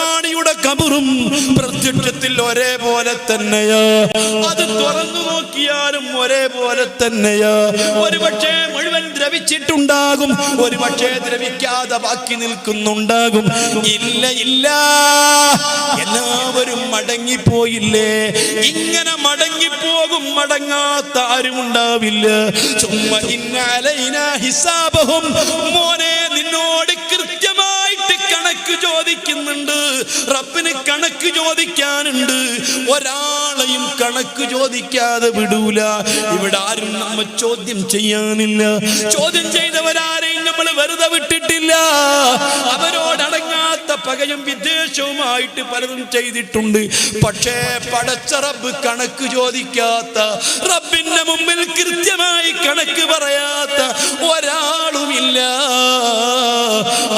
പ്രമാണിയുടെ ഖബറും പ്രത്യക്ഷത്തിൽ ഒരേപോലെ തന്നെയാ. അത് തുറന്നു നോക്കിയാലും ഒരേപോലെ തന്നെയാ. ഒരുപക്ഷെ മുഴുവൻ ദ്രവിച്ചിട്ടുണ്ടാകും, ഒരുപക്ഷെ ദ്രവിക്കാതെ ബാക്കി നിൽക്കുന്നുണ്ടാകും. ഇല്ല ഇല്ല, എല്ലാവരും മടങ്ങിപ്പോയില്ലേ? ഇങ്ങനെ മടങ്ങിപ്പോകും, മടങ്ങാത്ത ആരും ഉണ്ടാവില്ല. സുമ്മ ഇന്ന അലൈനാ ഹിസാബഹും. മോനെ, നിന്നോട് കൃത്യമായിട്ട് കണക്ക് ചോദിക്കുന്നുണ്ട്. റബ്ബിന് കണക്ക് ചോദിക്കാനുണ്ട്. ഒരാളെയും കണക്ക് ചോദിക്കാതെ വിടൂല. ഇവിടെ ആരും നമ്മ ചോദ്യം ചെയ്യാനില്ല. ചോദ്യം ചെയ്തവരാരെയും നമ്മൾ വെറുതെ വിട്ടിട്ടില്ല. അവരോടടങ്ങാത്ത പകയും വിദ്വേഷവുമായിട്ട് പലതും ചെയ്തിട്ടുണ്ട്. പക്ഷേ പടച്ച റബ്ബ് കണക്ക് ചോദിക്കാത്ത, റബ്ബിന്റെ മുമ്പിൽ കൃത്യമായി കണക്ക് പറയാത്ത ഒരാളുമില്ല.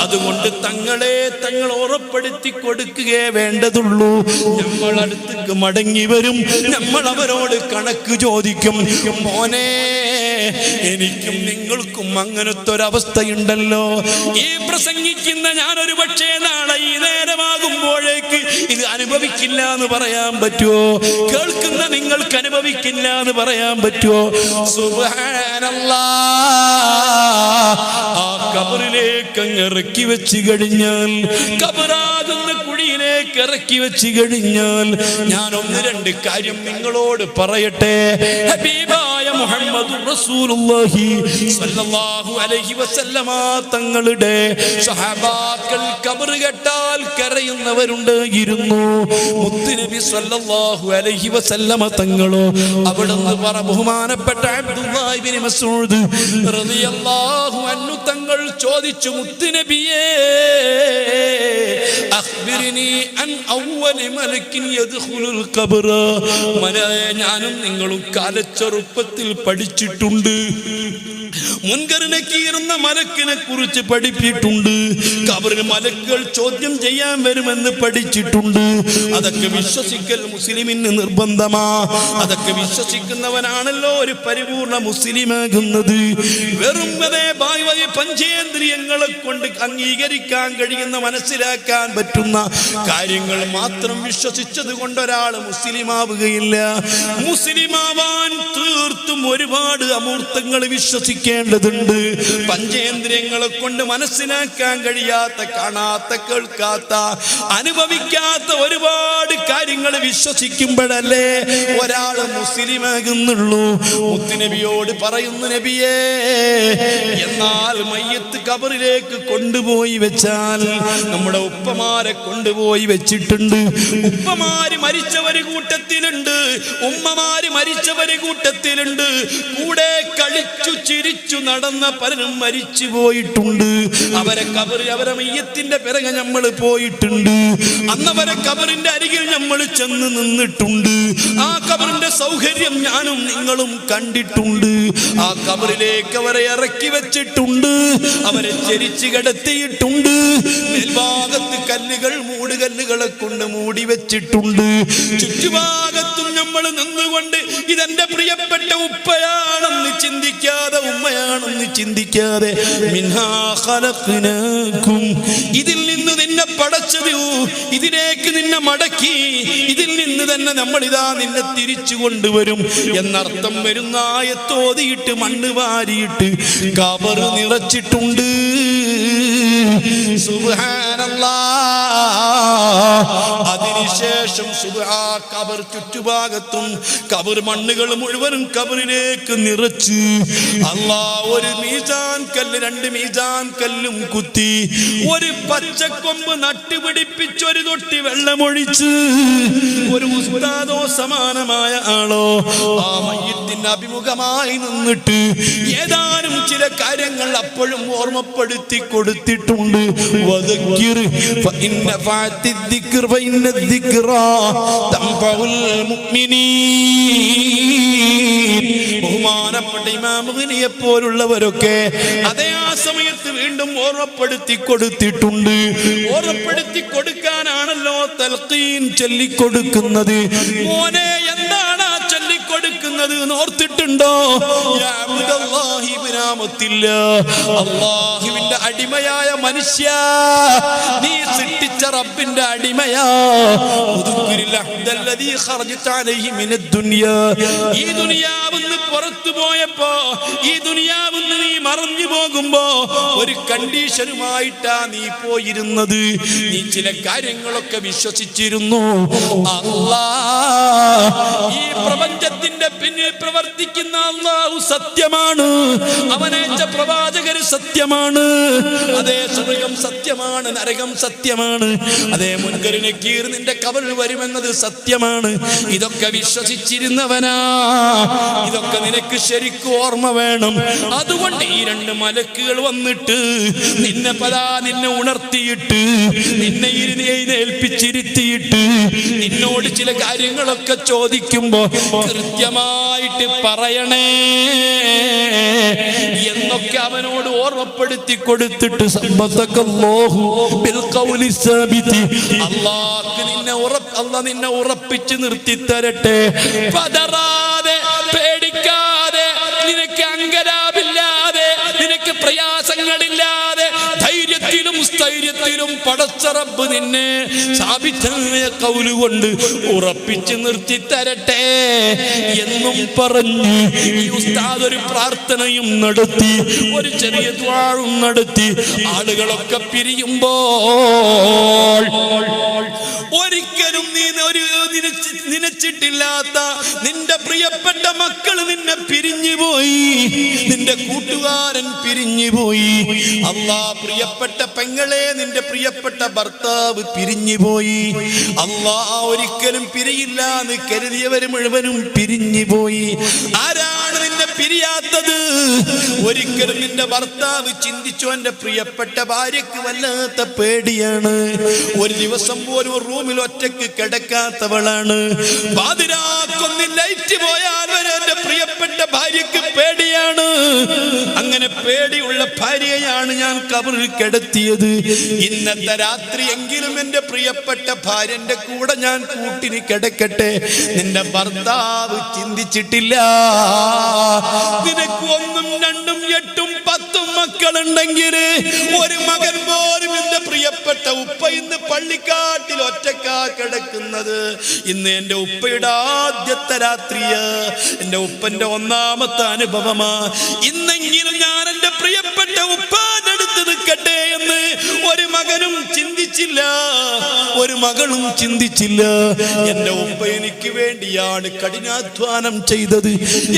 അതുകൊണ്ട് തങ്ങളെ തങ്ങൾ ഉറപ്പെടുത്തി കൊടുക്കുകയേ വേണ്ടതുള്ളൂ. നമ്മൾ അടുത്തേക്ക് മടങ്ങി വരും, നമ്മൾ അവരോട് കണക്ക് ചോദിക്കും. മോനെ, എനിക്കും നിങ്ങൾക്കും അങ്ങനത്തെ ഒരവസ്ഥയുണ്ടല്ലോ. ഈ പ്രസംഗിക്കുന്ന ഞാനൊരു പക്ഷേ നാളെ ഈ നേരമാകുമ്പോഴേക്ക് ഇത് അനുഭവിക്കില്ല എന്ന് പറയാൻ പറ്റുമോ? കേൾക്കുന്ന നിങ്ങൾക്ക് അനുഭവിക്കില്ല എന്ന് പറയാൻ പറ്റുമോ? സുബ്ഹാനല്ലാഹ്. ആ ഖബറിലേക്ക് അങ്ങ് ഇറക്കി വെച്ച് കഴിഞ്ഞാൽ, ഖബറാകുന്ന കുഴിയിലേക്ക് ഇറക്കി വെച്ച് കഴിഞ്ഞാൽ, ഞാൻ ഒന്ന് രണ്ട് കാര്യം നിങ്ങളോട് പറയട്ടെ. ഹബീബായ മുഹമ്മദ് റസൂലുള്ളാഹി സ്വല്ലല്ലാഹു അലൈഹി വസല്ലമ തങ്ങളുടെ സ്വഹാബാക്കൾ ഖബർ കേട്ടാൽ കരയുന്നവരുണ്ടായിരുന്നു. മുത്തുനബി സ്വല്ലല്ലാഹു അലൈഹി വസല്ലമ തങ്ങളോ അവിടുന്ന് ബഹുമാനപ്പെട്ട അബ്ദുല്ലാഹ് ഇബ്നു മസ്ഊദ് റളിയല്ലാഹു അൻഹു തങ്ങൾ ചോദിച്ചു, മുത്തുനബിയേ, അഖ്ബിർനി അൻ അവ്വലി മലക്കിൻ യദ്ഖുലുൽ ഖബറ. ഞാനും നിങ്ങളും കാലച്ചെറുപ്പത്തിൽ പഠിച്ചിട്ടുണ്ട്. മുൻകർ നക്കീർ എന്ന മലക്കിനെ കുറിച്ച് പഠിപ്പിച്ചിട്ടുണ്ട്. ഖബറിൽ മലക്കുകൾ ചോദ്യം ചെയ്യാൻ വരുമെന്ന് പഠിച്ചിട്ടുണ്ട്. അതൊക്കെ വിശ്വസിക്കൽ മുസ്ലിമിന് നിർബന്ധമാ. അതൊക്കെ വിശ്വസിക്കുന്നവനാണല്ലോ ഒരു പരിപൂർണ മുസ്ലിമാകുന്നത്. വെറും പഞ്ചേന്ദ്രിയങ്ങളെ കൊണ്ട് അംഗീകരിക്കാൻ കഴിയുന്ന, മനസ്സിലാക്കാൻ പറ്റുന്ന കാര്യങ്ങൾ മാത്രം വിശ്വസിച്ചത് കൊണ്ട് ഒരാൾ മുസ്ലിമാവുകയില്ല. മുസ്ലിമാവാൻ തീർത്തും ഒരുപാട് അമൂർത്തങ്ങൾ വിശ്വസിക്കേണ്ടതുണ്ട്. പഞ്ചേന്ദ്രിയങ്ങളെ കൊണ്ട് മനസ്സിലാക്കാൻ കഴിയാത്ത, കാണാത്ത, കേൾക്കാത്ത, അനുഭവിക്കാത്ത ഒരുപാട് കാര്യങ്ങൾ വിശ്വസിക്കുമ്പോഴല്ലേ ഒരാൾ മുസ്ലിമാകുന്നുള്ളൂ. മുത്തുനബിയോട് പറയുന്നു, നബിയേ, എന്നാൽ മയ്യത്ത് ഖബറിലേക്ക് കൊണ്ടുപോയി വെച്ചാൽ, നമ്മുടെ ഉപ്പമാരെ കൊണ്ടുപോയി വെച്ചിട്ടുണ്ട്. ഉപ്പമാര് മരിച്ചവര് കൂട്ടത്തിലുണ്ട്, ഉമ്മമാര് മരിച്ചവര് കൂട്ടത്തിലുണ്ട്. കൂടെ കളിച്ചു ചിരിച്ചു നടന്ന പലരും മരിച്ചു പോയിട്ടുണ്ട്. അവരെ ഖബറിൽ, അവരെ മയ്യത്തിന്റെ പിറകെ നമ്മൾ പോയിട്ടുണ്ട്. അന്നവരെ ഖബറിന്റെ അരികിൽ നമ്മൾ ചെന്ന് നിന്നിട്ടുണ്ട്. ആ ഖബറിന്റെ സൗകര്യം ഞാനും നിങ്ങളും കണ്ടിട്ടുണ്ട്. ആ ഖബറിലേക്ക് അവരെ ഇറക്കി വെച്ചിട്ടുണ്ട്. അവരെ ചരിച്ചു കിടത്തിയിട്ടുണ്ട്. മേൽഭാഗത്ത് കല്ലുകൾ, മൂടുകല്ലുകളെ കൊണ്ട് മൂടി വെച്ചിട്ടുണ്ട്. ചുറ്റുഭാഗത്തും നമ്മൾ നിന്നുകൊണ്ട് ഇതെന്റെ പ്രിയപ്പെട്ട ഉപ്പയാണെന്ന് ചിന്തിക്കാതെ, ഉമ്മയാണെന്ന് ചിന്തിക്കാതെ, മിൻഹാ ഖലഖ്നാകും, ഇതിൽ നിന്ന് നിന്നെ പടച്ചത്, ഇതിലേക്ക് നിന്നെ മടക്കി, ഇതിൽ നിന്ന് തന്നെ നമ്മളിതാ നിന്നെ തിരിച്ചു കൊണ്ടുവരും എന്നർത്ഥം വരുന്ന ആയത്തോതിയിട്ട് മണ്ണ് വാരിയിട്ട് ഖബർ നിറച്ചിട്ടുണ്ട്. സുബ്ഹാനല്ലാഹ്. അതിനുശേഷം ഖബർ ചുറ്റുഭാഗത്തും ഖബർ മണ്ണുകൾ മുഴുവനും ഖബറിലേക്ക് നിറച്ച് അല്ലാഹ് ഒരു മീസാൻ കല്ല്, രണ്ട് മീസാൻ കല്ലും കുത്തി, ഒരു പച്ചക്കൊമ്പ് നട്ടുപിടിപ്പിച്ച് ഒരു തൊട്ടി വെള്ളമൊഴിച്ച്, ഒരു ഉസ്താദോ സമാനമായ ആളോ ആ മയ്യത്തിന് അഭിമുഖമായി നിന്നിട്ട് ഏതാനും ചില കാര്യങ്ങൾ അപ്പോഴും ഓർമ്മപ്പെടുത്തി കൊടുത്തിട്ടുണ്ട്. ബഹുമാനപ്പെട്ട ഇമാം മുഗ്നിയെ പോലുള്ളവരൊക്കെ അതേ ആ സമയത്ത് വീണ്ടും ഓർമ്മപ്പെടുത്തി കൊടുത്തിട്ടുണ്ട്. ഓർമ്മപ്പെടുത്തി കൊടുക്കാനാണല്ലോ തൽഖീൻ ചൊല്ലിക്കൊടുക്കുന്നത്. മോനെ, എന്താണ് ആ ചൊല്ലിക്കൊടുക്കുന്നത്? കൊടുക്കുന്നത് ഓർത്തിട്ടുണ്ടോ? അല്ലാഹുവിന്റെ അടിമയായ മനുഷ്യ, നീ സൃഷ്ടിച്ച റബ്ബിന്റെ അടിമയാ. ഈ ദുനിയാവിന്ന് പുറത്തു പോയപ്പോ, ഈ ദുനിയാവിന്ന് നീ മറഞ്ഞു പോകുമ്പോ ഒരു കണ്ടീഷനുമായിട്ടാ നീ പോയിരുന്നത്. നീ ചില കാര്യങ്ങളൊക്കെ വിശ്വസിച്ചിരുന്നു. ഈ പ്രപഞ്ചത്തിന്റെ പിന്നിൽ പ്രവർത്തിക്കുന്ന അല്ലാഹു സത്യമാണ്, അവനയച്ച പ്രവാചകർ സത്യമാണ്, അതേ സ്വർഗം സത്യമാണ്, നരകം സത്യമാണ്, അതേ മുൻകർ നക്കീർ നിന്റെ കബറിൽ വരുമെന്നത് സത്യമാണ്. ഇതൊക്കെ വിശ്വസിച്ചിരുന്നവനാ. ഇതൊക്കെ നിനക്ക് ശരിക്കും ഓർമ്മ വേണം. അതുകൊണ്ട് ഈ രണ്ട് മലക്കുകൾ വന്നിട്ട് നിന്നെ ഉണർത്തിയിട്ട്, നിന്നെ ഏൽപ്പിച്ചിരുത്തിയിട്ട് നിന്നോട് ചില കാര്യങ്ങളൊക്കെ ചോദിക്കുമ്പോ കൃത്യമായിട്ട് പറയണേ എന്നൊക്കെ അവനോട് ഓർമ്മപ്പെടുത്തി കൊടുത്തിട്ട് അല്ലാഹ് നിന്നെ ഉറപ്പിച്ച് നിർത്തി തരട്ടെ. പതറാതെ, പേടിക്കാതെ, നിനക്ക് അങ്കലാപില്ലാതെ, നിനക്ക് പ്രയാസങ്ങളില്ലാതെ, ധൈര്യത്തിലും സ്ഥൈര്യത്തിലും പടച്ച റബ്ബ് നിന്നെ സാബിത്തായ ഖൗല് കൊണ്ട് ഉറപ്പിച്ച് നിർത്തി തരട്ടെ എന്നും പറഞ്ഞ് ഈ ഉസ്താദ് ഒരു പ്രാർത്ഥനയും നടത്തി, ഒരു ചെറിയ ദുആഉം നടത്തി. ആളുകളൊക്കെ പിരിയുമ്പോൾ ഒരിക്കലും നീ നനച്ചിട്ടില്ലാത്ത നിന്റെ പ്രിയപ്പെട്ട മക്കൾ നിന്നെ പിരിഞ്ഞുപോയി, നിന്റെ കൂട്ടുകാരൻ പിരിഞ്ഞുപോയി. അല്ലാഹ് പ്രിയപ്പെട്ട പെങ്ങളെ, നിന്റെ പ്രിയപ്പെട്ട ഭർത്താവ് പിരിഞ്ഞുപോയി. അല്ലാഹ് ഒരിക്കലും പിരിയില്ല എന്ന് കരുതിയവര് മുഴുവനും പിരിഞ്ഞുപോയി. ആരാണ് നിന്നെ പിരിയാത്തത്? ഒരിക്കലും നിന്റെ ഭർത്താവ് ചിന്തിച്ചു, എന്റെ പ്രിയപ്പെട്ട ഭാര്യക്ക് വല്ലാത്ത പേടിയാണ്, ഒരു ദിവസം പോലും റൂമിൽ ഒറ്റക്ക് കിടക്കാത്തവളാണ്, പാതിരാക്കൊന്ന് ലൈറ്റ് പോയാൽ വരെ എന്റെ പ്രിയപ്പെട്ട ഭാര്യക്ക് പേടിയാണ്. അങ്ങനെ പേടിയുള്ള ഭാര്യയാണ് ഞാൻ കബറിൽ കിടത്തിയത്. ഇന്നത്തെ രാത്രി എങ്കിലും എന്റെ പ്രിയപ്പെട്ട ഭാര്യന്റെ കൂടെ ഞാൻ കൂട്ടിന് കിടക്കട്ടെ. നിന്റെ ഭർത്താവ് ചിന്തിച്ചിട്ടില്ല, നിനക്ക് 1, 2, 8, 10 മക്കളുണ്ടെങ്കിൽ ഒരു മകൻ പോലും എന്റെ പ്രിയപ്പെട്ട ഉപ്പ ഇന്ന് പള്ളിക്കാട്ടിൽ ഒറ്റക്കാ കിടക്കുന്നത്. ഇന്ന് എന്റെ ഉപ്പയുടെ ആദ്യത്തെ രാത്രിയാ, എന്റെ ഉപ്പന്റെ 1ാമത്തെ അനുഭവമാ. ഇന്നെങ്കിലും ഞാൻ എന്റെ പ്രിയപ്പെട്ട ഉപ്പാന്റെ അടുത്ത് നിൽക്കട്ടെ എന്ന് ഒരു മകനും ചിന്തിച്ചില്ല, ഒരു മകളും ചിന്തിച്ചില്ല. എന്റെ ഉപ്പ എനിക്ക് വേണ്ടിയാണ് കഠിനാധ്വാനം ചെയ്തത്.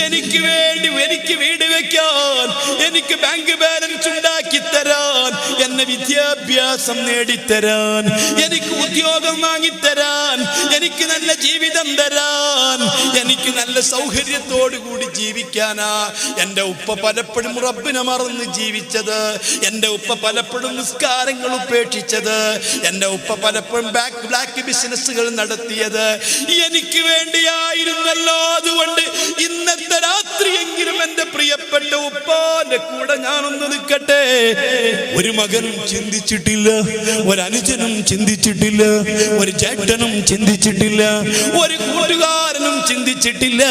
എനിക്ക് വേണ്ടി, എനിക്ക് വീട് വെക്കാൻ, എനിക്ക് ബാങ്ക് ബാലൻസ് ഉണ്ടാക്കി തരാൻ, എന്നെ വിദ്യാഭ്യാസം നേടിത്തരാൻ, എനിക്ക് ഉദ്യോഗം വാങ്ങിത്തരാൻ, എനിക്ക് നല്ല ജീവിതം തരാൻ, എനിക്ക് നല്ല സൗകര്യത്തോടു കൂടി ജീവിക്കാനാ എന്റെ ഉപ്പ പലപ്പോഴും റബ്ബിനെ മറന്ന് ജീവിച്ചത്. എന്റെ ഉപ്പ പലപ്പോഴും നിസ്കാരങ്ങൾ ഉപേക്ഷിച്ചത്. എന്റെ ഉപ്പ പലപ്പോഴും ബ്ലാക്ക് ബിസിനസ്സുകൾ നടത്തിയത് എനിക്ക് വേണ്ടിയായിരുന്നല്ലോ. അതുകൊണ്ട് ഇന്നത്തെ രാത്രിയെങ്കിലും എന്റെ പ്രിയപ്പെട്ട ഉപ്പാന്റെ കൂടെ ഞാനൊന്ന് നിൽക്കട്ടെ. ഒരു മകനും ചിന്തിച്ചിട്ടില്ല, ഒരു അനുജനും ചിന്തിച്ചിട്ടില്ല, ഒരു ചേട്ടനും ചിന്തിച്ചിട്ടില്ല, ഒരു കൂട്ടുകാരനും ചിന്തിച്ചിട്ടില്ല.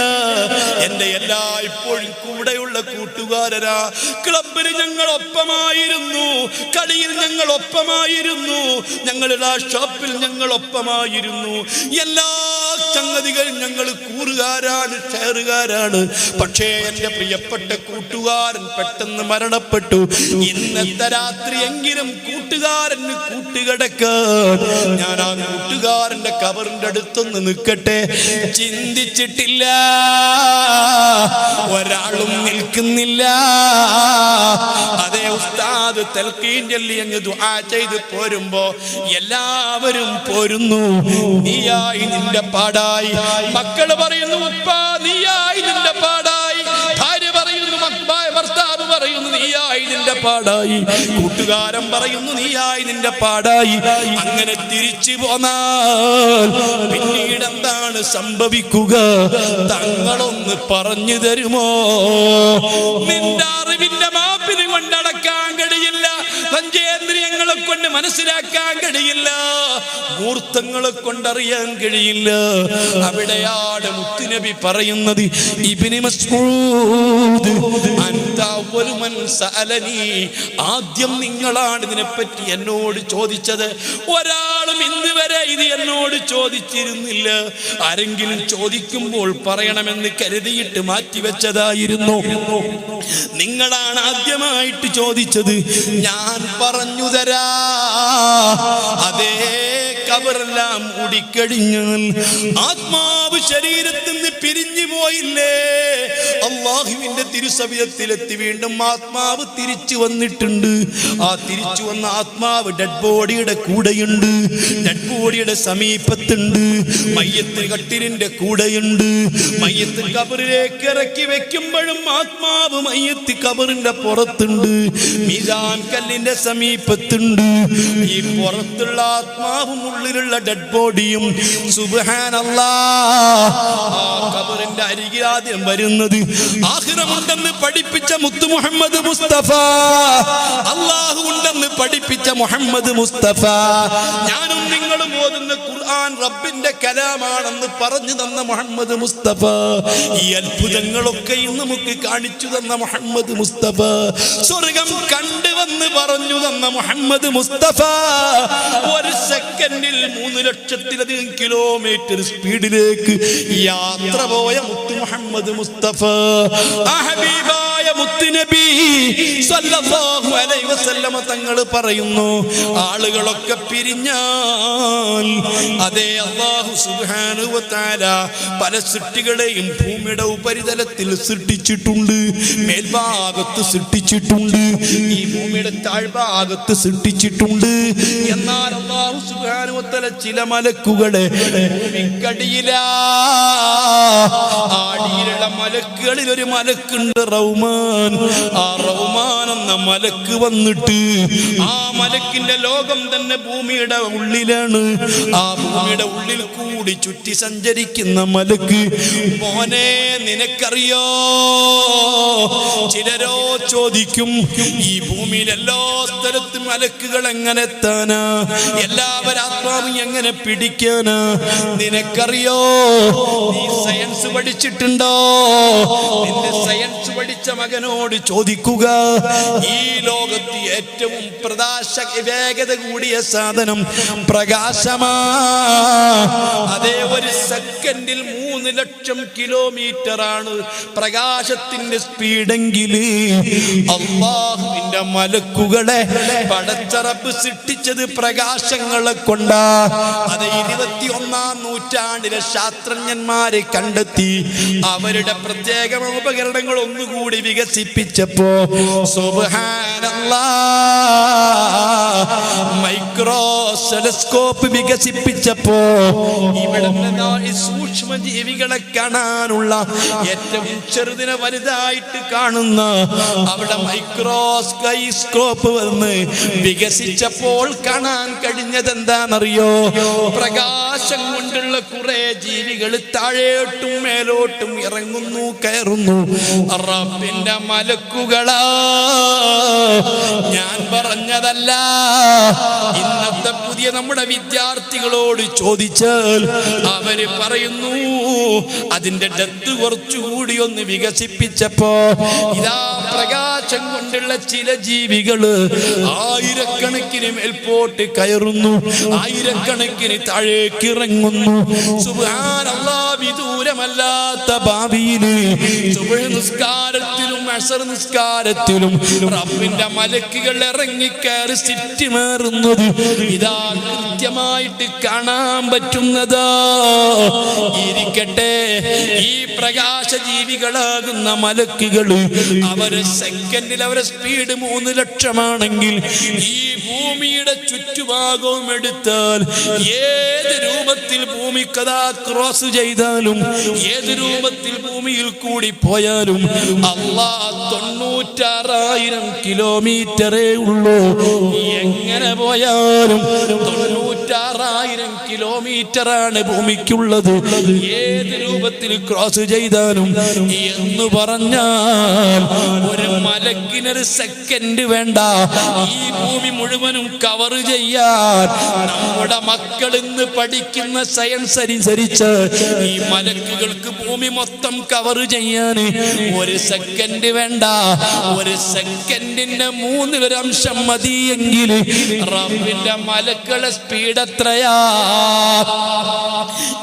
എന്റെ എല്ലാ ഇപ്പോഴും കൂടെയുള്ള കൂട്ടുകാരരാ. ക്ലബിൽ ഞങ്ങൾ ഒപ്പമായിരുന്നു, കളിയിൽ ഞങ്ങൾ ഒപ്പമായിരുന്നു, ഞങ്ങളുടെ ഷോപ്പിൽ ഞങ്ങൾ ഒപ്പമായിരുന്നു. എല്ലാ സംഗതികളും ഞങ്ങൾ കൂറുകാരാണ്, ഷെയറുകാരാണ്. പക്ഷേ എന്റെ പ്രിയപ്പെട്ട കൂട്ടുകാരൻ പെട്ടെന്ന് മരണപ്പെട്ടു. ഇന്നത്തെ രാത്രി എങ്കിലും കൂട്ടുകാരന് കൂട്ടുകിടക്കാൻ ഞാൻ ആ കൂട്ടുകാരന്റെ കബറിന്റെ അടുത്തൊന്ന് നിൽക്കട്ടെ. ചിന്തിച്ചിട്ടില്ല, ഒരാളും നിൽക്കുന്നില്ല. അതേ ഉസ്താദ് തൽഖീൻ ചൊല്ലി അങ്ങ് ദുആ ചെയ്ത് പോരുമ്പോ എല്ലാവരും പോരുന്നു. നീയായി നിന്റെ പാടായി. മക്കള് പറയുന്നു ഉപ്പ നീയായി നിന്റെ പാടായി. ഭാര്യ പറയുന്നു, ഭർത്താവ് പറയുന്നു നീയായി നിന്റെ പാടായി. കൂട്ടുകാരൻ പറയുന്നു നീയായി നിന്റെ പാടായി. അങ്ങനെ തിരിച്ചു പോന്നാൽ പിന്നീട് എന്താണ് സംഭവിക്കുക? തങ്ങളൊന്ന് പറഞ്ഞു തരുമോ? നിന്റെ അറിവിന്റെ മാപ്പിന് കൊണ്ടടക്കാൻ കഴിയില്ല, പഞ്ചേന്ദ്രിയങ്ങളെ കൊണ്ട് മനസ്സിലാക്കാൻ കഴിയില്ല. മൂർത്തങ്ങളെ കൊണ്ടറിയാൻ കഴിയില്ല. അവിടെയാണ് മുത്തുനബി പറയുന്നത്, ഇബ്നു മസ്ഊദ് അൻത അവ്വലു മൻ സഅലനി, ആദ്യം നിങ്ങളാണ് ഇതിനെപ്പറ്റി എന്നോട് ചോദിച്ചത്. ഒരാളും ഇന്ന് വരെ ഇത് എന്നോട് ചോദിച്ചിരുന്നില്ല. ആരെങ്കിലും ചോദിക്കുമ്പോൾ പറയണമെന്ന് കരുതിയിട്ട് മാറ്റിവെച്ചതായിരുന്നു. നിങ്ങളാണ് ആദ്യമായിട്ട് ചോദിച്ചത്. ഞാൻ പറഞ്ഞു തരാ. അതേ കബറെല്ലാം മൂടിക്കഴിഞ്ഞാൽ ആത്മാവ് ശരീരത്തിൽ നിന്ന് പിരിഞ്ഞു പോയില്ലേ? അള്ളാഹുവിന്റെ തിരുസവിധത്തിലെത്തി വീണ്ടും ആത്മാവ് തിരിച്ചു വന്നിട്ടുണ്ട്. ആ തിരിച്ചു വന്ന ആത്മാവ് ഡെഡ് ബോഡിയുടെ കൂടെയുണ്ട്, ഡെഡ് ബോഡിയുടെ സമീപത്തുണ്ട്, മയ്യത്ത് കട്ടിലിന്റെ കൂടെയുണ്ട്. മയ്യത്ത് കബറിലേക്ക് ഇറക്കി വെക്കുമ്പോഴും ആത്മാവ് മയ്യത്ത് കബറിന്റെ പുറത്തുണ്ട്, മീസാൻ കല്ലിന്റെ സമീപത്തുണ്ട്. ഈ പുറത്തുള്ള ആത്മാവും ഉള്ളിലുള്ള ഡെഡ് ബോഡിയും സുബ്ഹാനല്ലാഹ് ആ കബറിന്റെ അരികിൽ ആദ്യം വരുന്നത് ആഖിറമുണ്ടെന്ന് പഠിപ്പിച്ച മുത്തു മുഹമ്മദ് മുസ്തഫ, അല്ലാഹു ഉണ്ടെന്ന് പഠിപ്പിച്ച മുഹമ്മദ് മുസ്തഫ, ഞാനും നിങ്ങളും ഓതുന്ന ഖുർആൻ റബ്ബിന്റെ കലാമാണെന്ന് പറഞ്ഞു തന്ന മുഹമ്മദ് മുസ്തഫ, ഈ അത്ഭുതങ്ങളൊക്കെയും നമുക്ക് കാണിച്ചു തന്ന മുഹമ്മദ് മുസ്തഫ, സ്വർഗം കണ്ടുവന്ന് പറഞ്ഞു തന്ന മുഹമ്മദ് മുസ്തഫ, ഒരു സെക്കൻഡിൽ 3 ലക്ഷത്തിലധികം കിലോമീറ്റർ സ്പീഡിലേക്ക് യാത്ര പോയ മുത്തു മുഹമ്മദ് മുസ്തഫ, ആ ഹബീബായ മുത്തുനബി സല്ലല്ലാഹു അലൈഹി വസല്ലമ തങ്ങൾ പറയുന്നു, ആളുകളൊക്കെ പിരിഞ്ഞാൽ അതേ അല്ലാഹു സുബ്ഹാനഹു വ തആല പല സൃഷ്ടികളെയും ഭൂമിയുടെ ഉപരിതലത്തിൽ സൃഷ്ടിച്ചിട്ടുണ്ട്, മേൽഭാഗത്ത് സൃഷ്ടിച്ചിട്ടുണ്ട്, ഈ ഭൂമിയുടെ താഴ്ഭാഗത്ത് സൃഷ്ടിച്ചിട്ടുണ്ട്. എന്നാൽ അല്ലാഹു സുബ്ഹാനഹു വ തആല ചില മലക്കുകളെ ഭൂമിക്കടിയിലാ, ആടിയിലുള്ള മലക്കുകളിൽ ഒരു മലക്കുണ്ട് റൗമാൻ. ആ റൗമാൻ എന്ന മലക്ക് വന്നിട്ട് ആ മലക്കിന്റെ ലോകം തന്നെ ഭൂമിയുടെ ഉള്ളിലാണ്. ആ ഭൂമിയുടെ ഉള്ളിൽ കൂടി ചുറ്റി സഞ്ചരിക്കുന്ന മലക്ക്, മോനെ നിനക്കറിയോ? ചിലരോ ചോദിക്കും, ഈ ഭൂമിയിൽ എല്ലാ സ്ഥലത്തും മലക്കുകൾ എങ്ങനെ എത്താനാ? എല്ലാവരും ആത്മാവും എങ്ങനെ പിടിക്കാനാ? നിനക്കറിയോ? നീ സയൻസ് പഠിച്ചിട്ടുണ്ടോ? നിന്റെ സയൻസ് പഠിച്ച മകനോട് ചോദിക്കുക. ഈ ലോകത്ത് ഏറ്റവും വേഗത കൂടിയ സാധനം പ്രകാശമാ. അതേ ഒരു സെക്കൻഡിൽ 3 ലക്ഷം കിലോമീറ്റർ ആണ് പ്രകാശത്തിന്റെ സ്പീഡെങ്കിൽ അല്ലാഹുവിന്റെ മലക്കുകളെ പടച്ച റബ്ബ് സൃഷ്ടിച്ചത് പ്രകാശങ്ങളെ കൊണ്ടാ. അത് 21-ാം നൂറ്റാണ്ടിലെ ശാസ്ത്രജ്ഞന്മാരെ കണ്ടെത്തി അവരുടെ പ്രത്യേക ഉപകരണങ്ങൾ ഒന്നുകൂടി വികസിപ്പിച്ചപ്പോ സുബ്ഹാനല്ലാഹ് മൈക്രോ ടെലസ്കോപ്പ് വികസിപ്പിച്ചപ്പോ ഇവിടെ സൂക്ഷ്മ ജീവികളെ കാണാനുള്ള ഏറ്റവും ചെറുതിനെ വലുതായിട്ട് കാണുന്ന അവിടെ മൈക്രോസ്കോപ്പ് വന്ന് വികസിച്ചപ്പോൾ കാണാൻ കഴിഞ്ഞത് എന്താണെന്നറിയോ? പ്രകാശം കൊണ്ടുള്ള കുറെ ജീവികൾ താഴോട്ടും മേലോട്ടും ഇറങ്ങുന്നു, കയറുന്നു. റബ്ബിന്റെ മലക്കുകളാ, ഞാൻ പറഞ്ഞതല്ല. ഇന്നത്തെ പുതിയ നമ്മുടെ വിദ്യാർത്ഥികളോട് ചോദിച്ചാൽ അവര് പറയുന്നു, അതിന്റെ ഡെപ്ത് കുറച്ചുകൂടി ഒന്ന് വികസിപ്പിച്ചപ്പോ ഇതാ പ്രകാശം കൊണ്ടുള്ള ചില ജീവികള് ആയിരക്കണക്കിന് മേൽപോട്ട് കയറുന്നു, ആയിരക്കണക്കിന് താഴേക്ക് ഇറങ്ങുന്നു. സുബ്ഹാനല്ലാഹ്, വിദൂരമല്ലാത്ത ഭാവിയില് സുബ്ഹ് നിസ്കാരത്തിലും അസ്ർ നിസ്കാരത്തിലും റബ്ബിന്റെ മലക്കുകൾ ഇറങ്ങിക്കയറി സിറ്റിമേറുന്നത് ഇതാ കൃത്യമായിട്ട് കാണാൻ പറ്റുന്നതാ. ഇരിക്കട്ടെ, ഈ പ്രകാശ ജീവികളാകുന്ന മലക്കുകൾ അവര് സെക്കൻഡിൽ അവരെ സ്പീഡ് 3 ലക്ഷമാണെങ്കിൽ ഈ ഭൂമിയുടെ ചുറ്റുഭാഗവും എടുത്താൽ ഏത് രൂപത്തിൽ ഭൂമി കഥാ ക്രോസ് ചെയ്താലും ഏത് രൂപത്തിൽ ഭൂമിയിൽ കൂടി പോയാലും അല്ലാഹ് 96,000 കിലോമീറ്ററേ ഉള്ളൂ. എങ്ങനെ പോയാലും 96 56,000 കിലോമീറ്ററാണ് ഭൂമിക്കുള്ളത്. ഏത് രൂപത്തിൽ ക്രോസ് ചെയ്താലും എന്ന് പറഞ്ഞാൽ ഒരു മലക്കിനൊരു സെക്കൻഡ് വേണ്ട ഈ ഭൂമി മുഴുവനും കവർ ചെയ്യാൻ. നമ്മുടെ മക്കൾ ഇന്ന് പഠിക്കുന്ന സയൻസ് അനുസരിച്ച് ഈ മലക്കുകൾക്ക് ഭൂമി മൊത്തം കവർ ചെയ്യാൻ ഒരു സെക്കൻഡ് വേണ്ട. ഒരു സെക്കൻഡിന്റെ 1/3 മതിയെങ്കിൽ റബ്ബിന്റെ മലക്കുകളുടെ സ്പീഡ് എത്രയാ?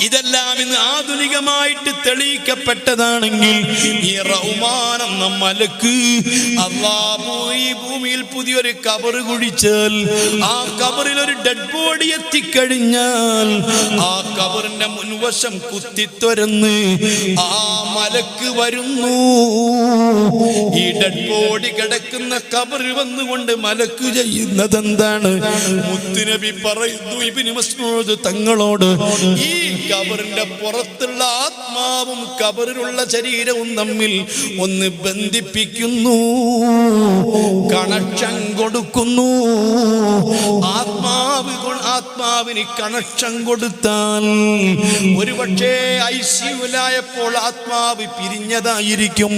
ഇതെല്ലാം ഇന്ന് ആധുനികമായിട്ട് തെളിയിക്കപ്പെട്ടതാണെങ്കിൽ ഈ റഹ്മാൻ എന്ന മലക്ക് അല്ലാഹു ഈ ഭൂമിയിൽ പുതിയൊരു കബർ കുഴിച്ചാൽ ആ കബറിൽ ഒരു ഡെഡ് ബോഡി എത്തിക്കഴിഞ്ഞാൽ ആ കബറിന്റെ മുൻവശം കുത്തിത്തുരന്ന് ആ മലക്ക് വരുന്നു. ഈ ഡെഡ് ബോഡി കിടക്കുന്ന കബറിൽ വന്നുകൊണ്ട് മലക്ക് ചെയ്യുന്നത് എന്താണ്? മുത്തുനബി പറയുന്നു ഇബ്നു മസ്ഊദ് തങ്ങളോട്, ഈ കബറിന്റെ പുറത്തുള്ള ആത്മാവും കബറിലുള്ള ശരീരവും തമ്മിൽ ഒന്ന് ബന്ധിപ്പിക്കുന്നു, കണക്ഷൻ കൊടുക്കുന്നു. ആത്മാവിന് കണക്ഷൻ കൊടുത്താൽ ഒരുപക്ഷേ ഐസിയുലായപ്പോൾ ആത്മാവ് പിരിഞ്ഞതായിരിക്കും.